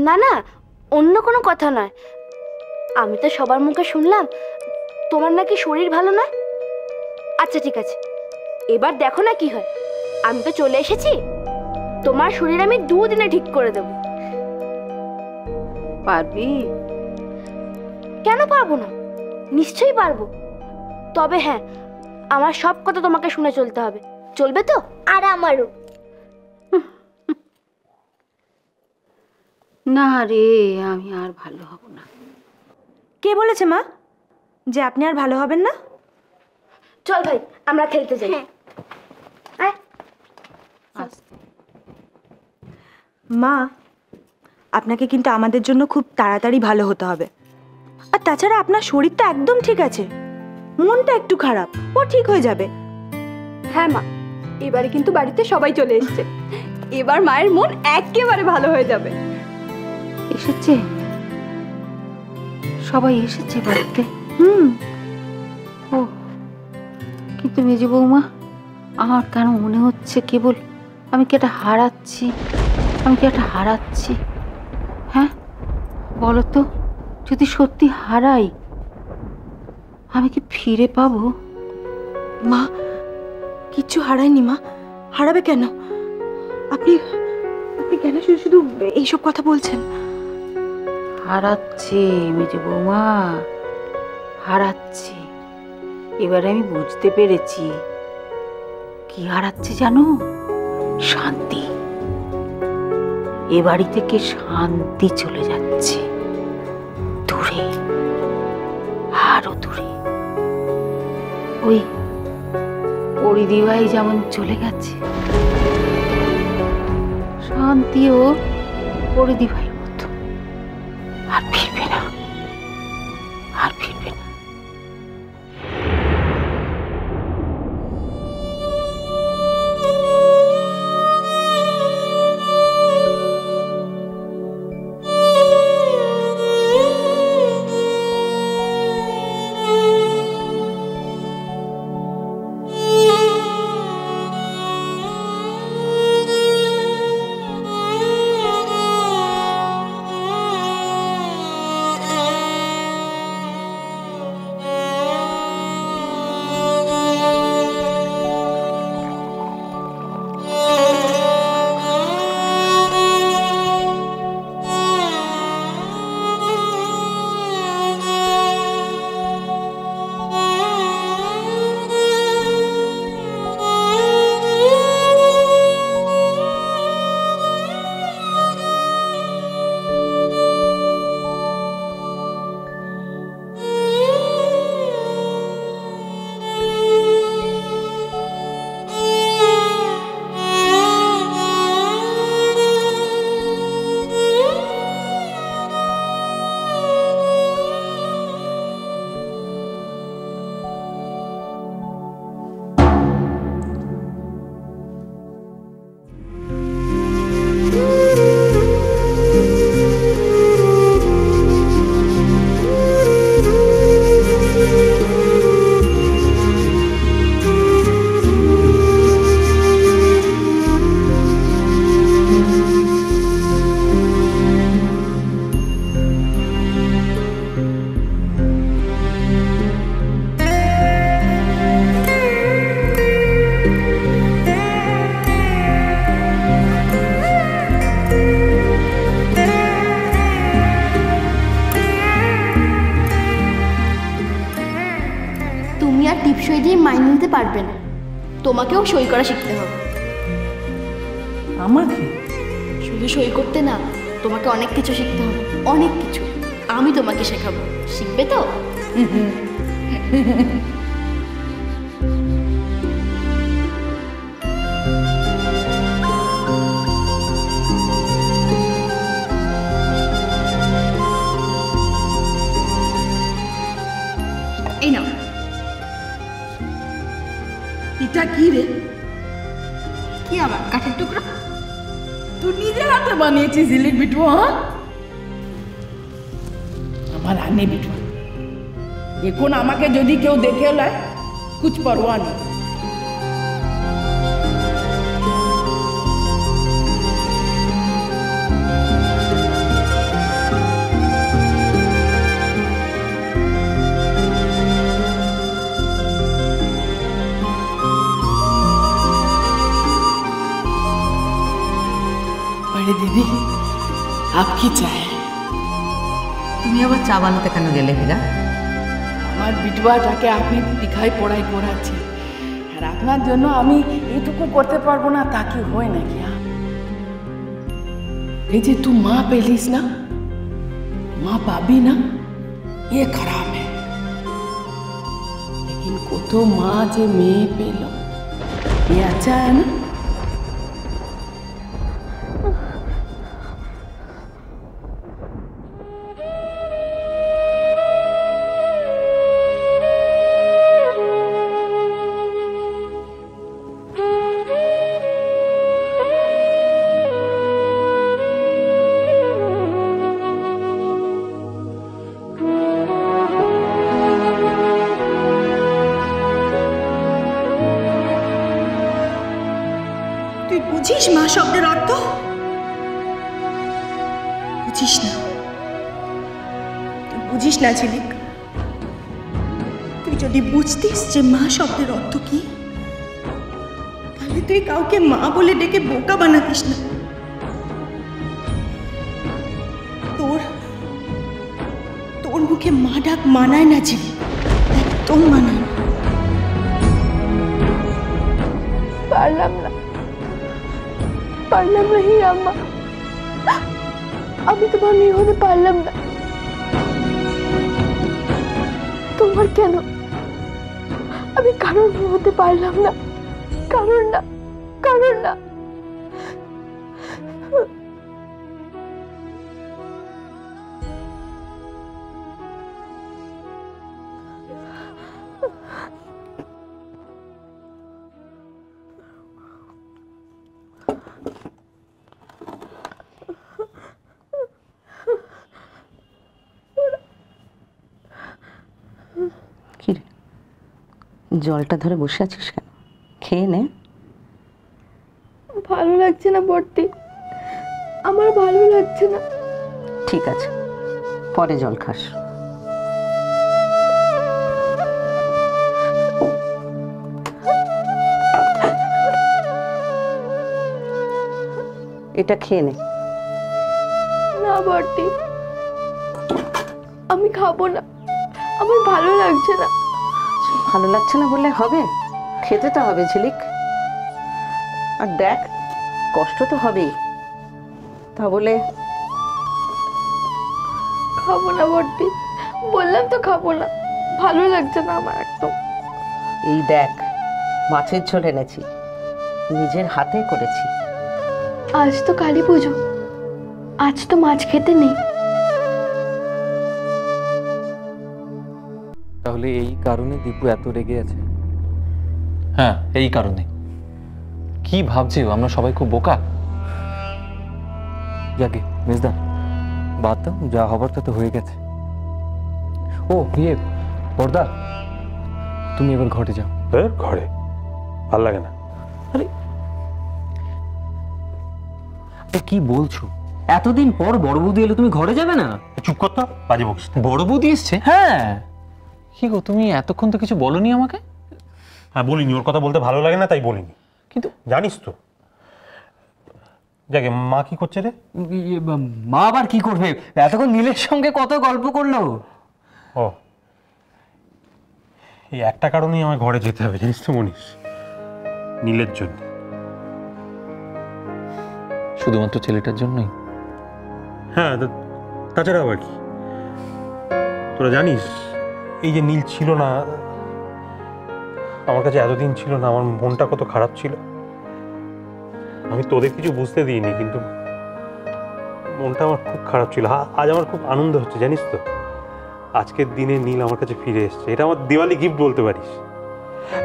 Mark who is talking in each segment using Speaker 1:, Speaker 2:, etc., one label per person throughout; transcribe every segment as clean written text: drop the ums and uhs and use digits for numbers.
Speaker 1: না না, অন্য কোনো কথা নয়। আমি তো সবার মুখে শুনলাম তোমার নাকি শরীর ভালো নয়। আচ্ছা ঠিক আছে, এবার দেখো না কি হয়। আমি তো চলে এসেছি, তোমার শরীর আমি 2 দিনে ঠিক করে দেব।
Speaker 2: পারবি?
Speaker 1: কেন পারবো না, নিশ্চয়ই পারবো। তবে হ্যাঁ, আমার সব কথা তোমাকে শুনে চলতে হবে, চলবে তো? আর আমারও।
Speaker 2: না রে, আমি আর ভালো হব না।
Speaker 3: কে বলেছে মা যে আপনি আর ভালো হবেন না?
Speaker 1: চল ভাই, আমরা খেলতে যাই।
Speaker 3: মা, আপনাকে কিন্তু আমাদের জন্য খুব তাড়াতাড়ি ভালো হতে হবে। আর তাছাড়া আপনার শরীরটা একদম ঠিক আছে, মনটা একটু খারাপ, ও ঠিক হয়ে যাবে।
Speaker 4: হ্যাঁ মা, এবারে কিন্তু বাড়িতে সবাই চলে এসেছে, এবার মায়ের মন একেবারে ভালো হয়ে যাবে।
Speaker 2: এসেছে? সবাই এসেছে বাড়িতে? ও, কিন্তু মেজে বৌমা, আমার কেন মনে হচ্ছে কেবল আমি কি একটা হারাচ্ছি, হ্যাঁ বলো তো, যদি সত্যি হারাই আমি কি ফিরে পাবো?
Speaker 3: মা, কিচ্ছু হারায়নি মা, হারাবে কেন? আপনি কেন শুধু শুধু এইসব কথা বলছেন?
Speaker 2: হারাচ্ছে মেজে বৌমা, হারাচ্ছে। এবারে আমি বুঝতে পেরেছি কি হারাচ্ছে জানো? শান্তি। এ বাড়ি থেকে শান্তি চলে যাচ্ছে দূরে, আরো দূরে। ওই পরিদিভাই যেমন চলে গেছে, শান্তিও পরিদিভাই মতো আর ফিরবে না, আর ফিরবে না।
Speaker 1: টিপসই দিয়ে মাইনে নিতে পারবে না, তোমাকেও সই করা শিখতে হবে।
Speaker 5: আমাকে
Speaker 1: শুধু সই করতে না, তোমাকে অনেক কিছু শিখতে হবে, অনেক কিছু। আমি তোমাকে শেখাবো, শিখবে তো? এই নাও।
Speaker 5: এটা কি রে?
Speaker 1: কি আবার কাঠের টুকরো?
Speaker 5: তুই নিজের হাতে বানিয়েছিস ঝিলিক বিটুয়া? হ্যাঁ, আমার আনে বিটুয়া, এখন আমাকে যদি কেউ দেখে লয় কুছ পরোয়া নেই। आप কি চাই?
Speaker 6: তুমি আবার চা বানাতে কেন গেলে হীরা?
Speaker 5: আমার বিটুয়াটাকে আপনি লিখাই পড়াই করাচ্ছেন, আর আপনার জন্য আমি এইটুকু করতে পারবো না তা কি হয় নাকি? এই যে তুই মা পেলিস না, মা पाबी ना, ये खराब है। लेकिन কত মা যে মেয়ে পেল, ये अच्छा है ना?
Speaker 3: তুই বুঝিস মা শব্দের অর্থ? বুঝিস না, তুই বুঝিস না ঝিলিক। তুই যদি বুঝতিস যে মা শব্দের অর্থ কি, তাহলে তুই কাউকে মা বলে ডেকে বোকা বানাতিস না। তোর তোর মুখে মা ডাক মানায় না ঝিলিক, একদম মানায় না।
Speaker 1: পারলাম না, পারলাম না হীরা আম্মা, আমি তোমার মেয়ে হতে পারলাম না। তোমার কেন? আমি কারোর মেয়ে হতে পারলাম না, কারোর না, কারোর না।
Speaker 6: কি রে, জলটা ধরে বসে আছিস কেন? খেয়ে নে।
Speaker 1: ভালো লাগছে না বর্তি, আমার ভালো লাগছে না।
Speaker 6: ঠিক আছে, পরে জল খাস। এটা খেয়ে নে।
Speaker 1: না বর্তি, আমি খাবো না, আমার ভালো লাগছে না।
Speaker 6: ভালো লাগছে না বললে হবে? খেতে তো হবে ঝিলিক। আর দেখ, কষ্ট তো হবেই, তা বলে।
Speaker 1: খাবো না বর্তি, বললাম তো খাবো না, ভালো লাগছে না আমার একদম।
Speaker 6: এই দেখ, মাছের ঝোল এনেছি, নিজের হাতে করেছি।
Speaker 1: আজ তো কালী পুজো, আজ তো মাছ খেতে নেই।
Speaker 7: তাহলে এই কারণে দীপু এত রেগে আছে? হ্যাঁ, এই কারণে। কি ভাবছে আমরা সবাই খুব বোকা? যাকে মেজদা বাদ দাও, যা হবার তা তো হয়ে গেছে। ও ইয়ে পর্দা, তুমি এবার ঘরে যাও।
Speaker 8: ঘরে ভাল লাগে না।
Speaker 7: আরে কি বলছো? এতদিন পর বড় বৌদি এলো, তুমি ঘরে যাবে না?
Speaker 8: চুপ কর তো, বাজে বকিস না।
Speaker 7: বড় বৌদি এসছে? হ্যাঁ। কি গো, তুমি এতক্ষণ তো কিছু বলনি আমাকে?
Speaker 8: হ্যাঁ বলিনি, ওর কথা বলতে ভালো লাগে না তাই বলিনি।
Speaker 7: কিন্তু
Speaker 8: জানিস তো, যাকে মা কি করছে রে?
Speaker 7: মা আবার কি করবে? এতক্ষণ নীলের সঙ্গে কত গল্প করলো।
Speaker 8: ও, এই একটা কারণেই আমার ঘরে যেতে হবে জানিস তো মনীষ, নীলের জন্য।
Speaker 7: শুধুমাত্র ছেলেটার জন্যই?
Speaker 8: হ্যাঁ, তাছাড়া আবার কি? তোরা জানিস এই যে নীল ছিল না আমার কাছে, এতদিন ছিল না, আমার মনটা কত খারাপ ছিল। আমি তোদের কিছু বুঝতে দিইনি, কিন্তু মনটা আমার খুব খারাপ ছিল। আজ আমার খুব আনন্দ হচ্ছে জানিস তো, আজকের দিনে নীল আমার কাছে ফিরে এসছে। এটা আমার দিওয়ালি গিফট বলতে পারিস।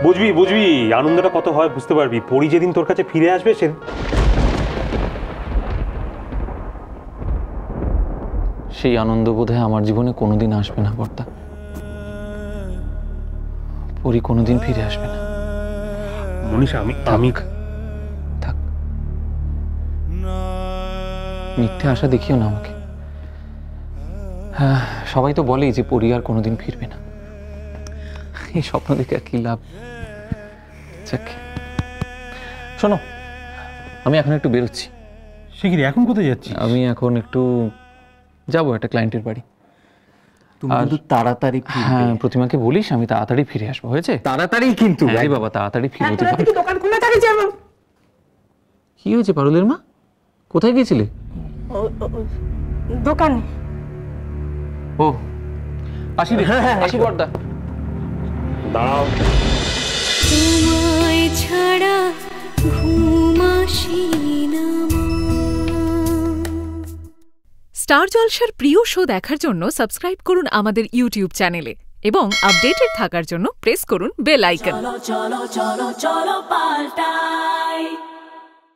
Speaker 8: বুঝবি বুঝবি আনন্দটা কত হয় বুঝতে পারবি। পরি যেদিন তোর কাছে ফিরে আসবে
Speaker 7: সেই আনন্দ বোধহয় আমার জীবনে কোনোদিন আসবে না বর্তা। পরি কোনোদিন ফিরে আসবে না।
Speaker 8: মনীষ, আমি
Speaker 7: থাক, মিথ্যে আশা দেখিও না আমাকে। হ্যাঁ, সবাই তো বলেই যে পরি আর কোনোদিন ফিরবে না। এই স্বপ্ন দেখে আর কি লাভ? শোনো, আমি এখন একটু বেরোচ্ছি,
Speaker 8: সে কি রে, এখন কোথায় যাচ্ছিস?
Speaker 7: আমি এখন একটু যাব একটা ক্লায়েন্টের বাড়ি।
Speaker 9: তুমি কিন্তু তাড়াতাড়ি ফিরবে।
Speaker 7: হ্যাঁ, প্রতিমাকে বলিস আমি তাড়াতাড়ি ফিরে আসবো, হয়েছে?
Speaker 9: তাড়াতাড়ি কিন্তু
Speaker 7: হ্যাঁ রে বাবা, তাড়াতাড়ি ফিরে যেতে হবে।
Speaker 9: দোকান খোলা থাকে যে আমার।
Speaker 7: কি হয়েছে পারুলের মা? কোথায় গিয়েছিলে?
Speaker 3: দোকানে।
Speaker 7: ও আসি রে, আসি বড়দা।
Speaker 8: দাঁড়াও।
Speaker 10: তোমায় ছাড়া ঘুম আসে না।
Speaker 11: স্টার জলসার প্রিয় শো দেখার জন্য সাবস্ক্রাইব করুন আমাদের ইউটিউব চ্যানেলে এবং আপডেটেড থাকার জন্য প্রেস করুন বেল আইকন।
Speaker 10: চলো চলো চলো চলো পাল্টাই।